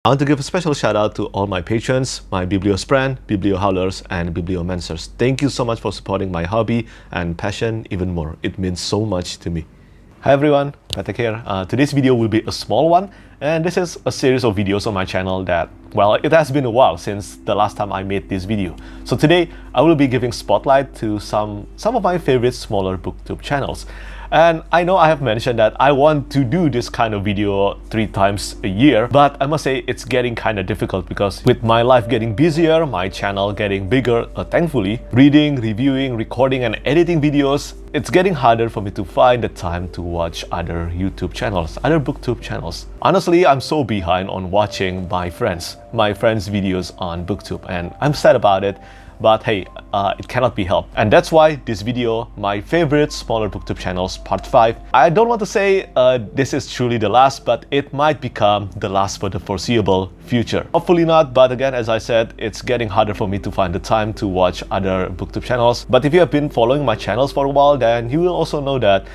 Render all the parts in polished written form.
I want to give a special shout out to all my patrons, my Bibliosprand, Bibliohowlers, and Bibliomancers. Thank you so much for supporting my hobby and passion even more. It means so much to me. Hi everyone, Petrik here. Today's video will be a small one, and this is a series of videos on my channel that, well, it has been a while since the last time I made this video. So today, I will be giving spotlight to some of my favorite smaller booktube channels. And I know I have mentioned that I want to do this kind of video 3 times a year, but I must say it's getting kind of difficult because with my life getting busier, my channel getting bigger, thankfully, reading, reviewing, recording and editing videos, it's getting harder for me to find the time to watch other YouTube channels, other booktube channels. Honestly, I'm so behind on watching my friends' videos on Booktube, and I'm sad about it. But hey, it cannot be helped. And that's why this video, my favorite smaller booktube channels, part 5. I don't want to say this is truly the last, but it might become the last for the foreseeable future. Hopefully not, but again, as I said, it's getting harder for me to find the time to watch other booktube channels. But if you have been following my channels for a while, then you will also know that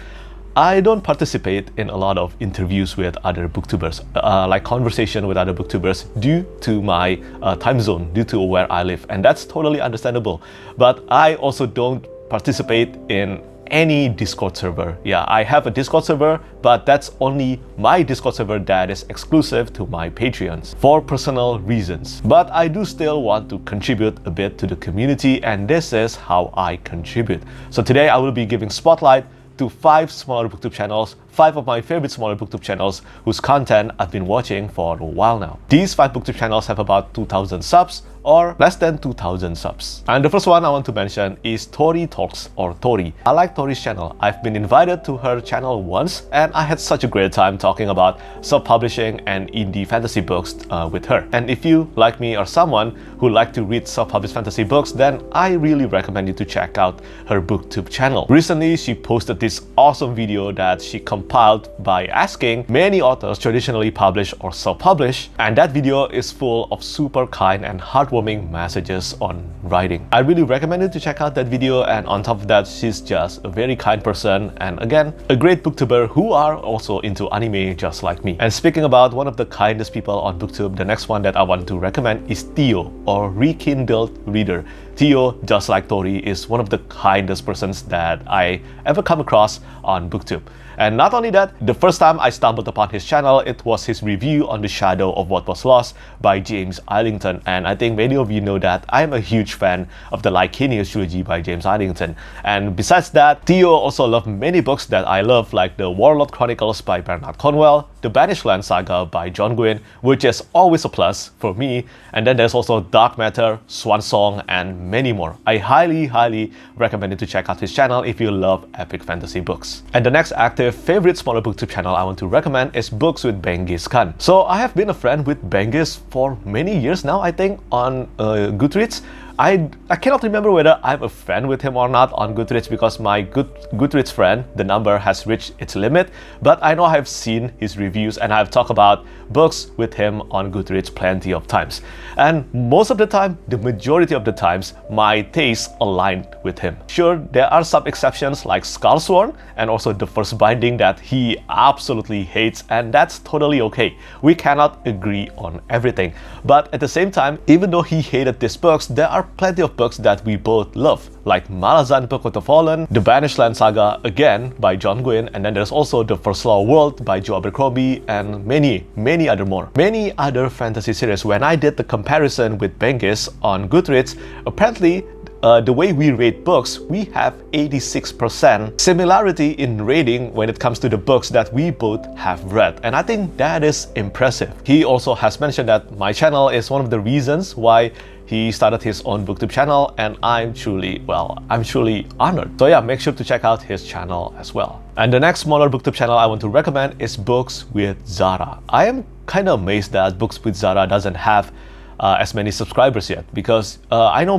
I don't participate in a lot of interviews with other booktubers, like conversation with other booktubers due to my time zone, due to where I live. And that's totally understandable. But I also don't participate in any Discord server. Yeah, I have a Discord server, but that's only my Discord server that is exclusive to my Patreons for personal reasons. But I do still want to contribute a bit to the community, and this is how I contribute. So today I will be giving spotlight to 5 smaller booktube channels, 5 of my favorite smaller booktube channels whose content I've been watching for a while now. These 5 booktube channels have about 2,000 subs or less than 2,000 subs. And the first one I want to mention is Storytalks or Tori. I like Tori's channel. I've been invited to her channel once and I had such a great time talking about self-publishing and indie fantasy books with her. And if you, like me, are someone who like to read self-published fantasy books, then I really recommend you to check out her Booktube channel. Recently, she posted this awesome video that she compiled by asking many authors traditionally publish or self-publish, and that video is full of super kind and heartwarming messages on writing. I really recommend you to check out that video, and on top of that, she's just a very kind person and again, a great booktuber who are also into anime just like me. And speaking about one of the kindest people on Booktube, the next one that I want to recommend is Theo or Rekindled Reader. Theo, just like Tori, is one of the kindest persons that I ever come across on Booktube. And not only that, the first time I stumbled upon his channel, it was his review on The Shadow of What Was Lost by James Islington. And I think many of you know that I am a huge fan of the Licinius trilogy by James Islington. And besides that, Theo also loved many books that I love, like The Warlord Chronicles by Bernard Cornwell, The Banished Land Saga by John Gwynne, which is always a plus for me. And then there's also Dark Matter, Swan Song, and many more. I highly recommend you to check out his channel if you love epic fantasy books. And the next active favorite smaller booktube channel I want to recommend is Books with Benghis Khan. So I have been a friend with Benghis for many years now, I think, on Goodreads. I cannot remember whether I'm a friend with him or not on Goodreads because my Goodreads friend, the number has reached its limit, but I know I've seen his reviews and I've talked about books with him on Goodreads plenty of times. And most of the time, the majority of the times, my tastes aligned with him. Sure, there are some exceptions like Scarsworn and also The First Binding that he absolutely hates, and that's totally okay. We cannot agree on everything. But at the same time, even though he hated these books, there are plenty of books that we both love, like Malazan Book of the Fallen, The Banished Land Saga, again by John Gwynne, and then there's also The First Law World by Joe Abercrombie, and many other more. Many other fantasy series. When I did the comparison with Benghis on Goodreads, apparently the way we rate books, we have 86% similarity in rating when it comes to the books that we both have read. And I think that is impressive. He also has mentioned that my channel is one of the reasons why he started his own Booktube channel, and I'm truly honored. So yeah, make sure to check out his channel as well. And the next smaller Booktube channel I want to recommend is Books with Zara. I am kind of amazed that Books with Zara doesn't have as many subscribers yet, because I know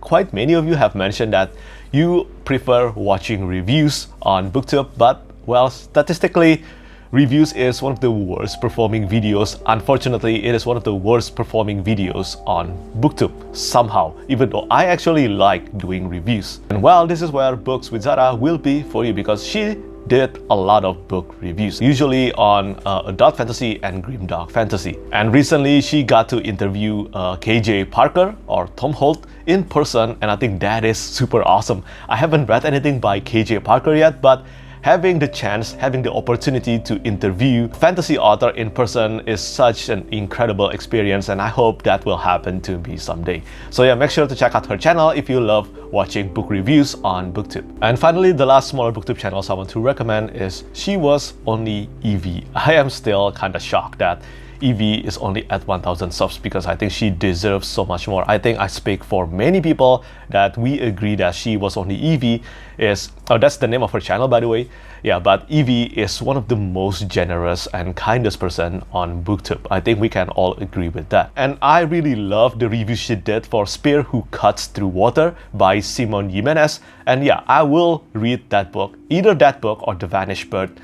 quite many of you have mentioned that you prefer watching reviews on Booktube, but well, statistically, Reviews is one of the worst performing videos. Unfortunately, it is one of the worst performing videos on Booktube somehow, even though I actually like doing reviews. And well, this is where Books with Zara will be for you, because she did a lot of book reviews, usually on adult fantasy and grimdark fantasy. And recently she got to interview KJ Parker or Tom Holt in person, and I think that is super awesome. I haven't read anything by KJ Parker yet, but having the opportunity to interview fantasy author in person is such an incredible experience, and I hope that will happen to me someday. So yeah, make sure to check out her channel if you love watching book reviews on Booktube. And finally, the last smaller Booktube channels I want to recommend is She Was Only Evie. I am still kind of shocked that Evie is only at 1,000 subs because I think she deserves so much more. I think I speak for many people that we agree that She Was Only Evie is, oh, that's the name of her channel, by the way. Yeah, but Evie is one of the most generous and kindest person on Booktube. I think we can all agree with that. And I really love the review she did for Spear Who Cuts Through Water by Simon Jimenez. And yeah, I will read that book, either that book or The Vanished Bird,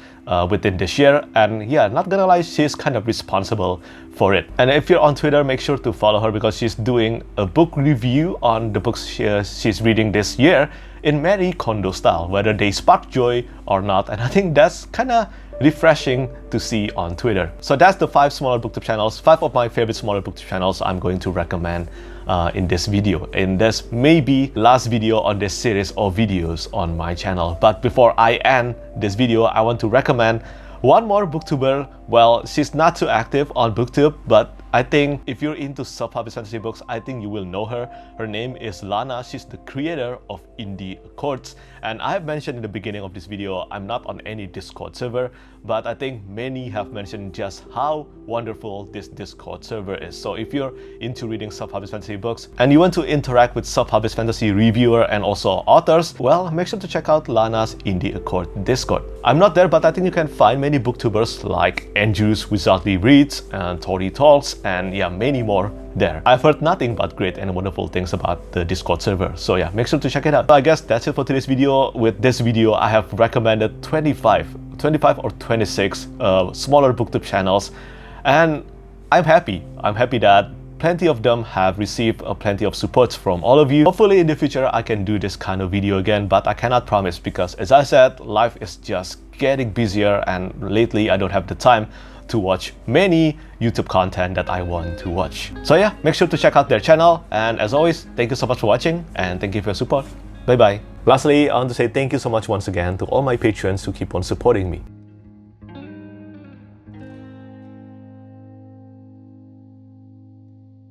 within this year. And yeah, not gonna lie, she's kind of responsible for it. And if you're on Twitter, make sure to follow her because she's doing a book review on the books she's reading this year in Marie Kondo style, whether they spark joy or not. And I think that's kind of refreshing to see on Twitter. So that's the 5 smaller Booktube channels, 5 of my favorite smaller Booktube channels I'm going to recommend in this video, in this maybe last video on this series of videos on my channel. But before I end this video, I want to recommend one more booktuber. Well, she's not too active on Booktube, but I think if you're into self-published fantasy books, I think you will know her. Her name is Lana. She's the creator of Indie Accords. And I have mentioned in the beginning of this video, I'm not on any Discord server, but I think many have mentioned just how wonderful this Discord server is. So if you're into reading self-published fantasy books and you want to interact with self-published fantasy reviewer and also authors, well, make sure to check out Lana's Indie Accord Discord. I'm not there, but I think you can find many booktubers like Andrew's Wizardly Reads and Storytalks, and yeah, many more there. I've heard nothing but great and wonderful things about the Discord server. So yeah, make sure to check it out. So I guess that's it for today's video. With this video, I have recommended 25 or 26 smaller Booktube channels, and I'm happy that plenty of them have received plenty of support from all of you. Hopefully in the future I can do this kind of video again, but I cannot promise because, as I said, life is just getting busier, and lately I don't have the time to watch many YouTube content that I want to watch. So yeah, make sure to check out their channel, and as always, thank you so much for watching and thank you for your support. Bye bye. Lastly, I want to say thank you so much once again to all my patrons who keep on supporting me.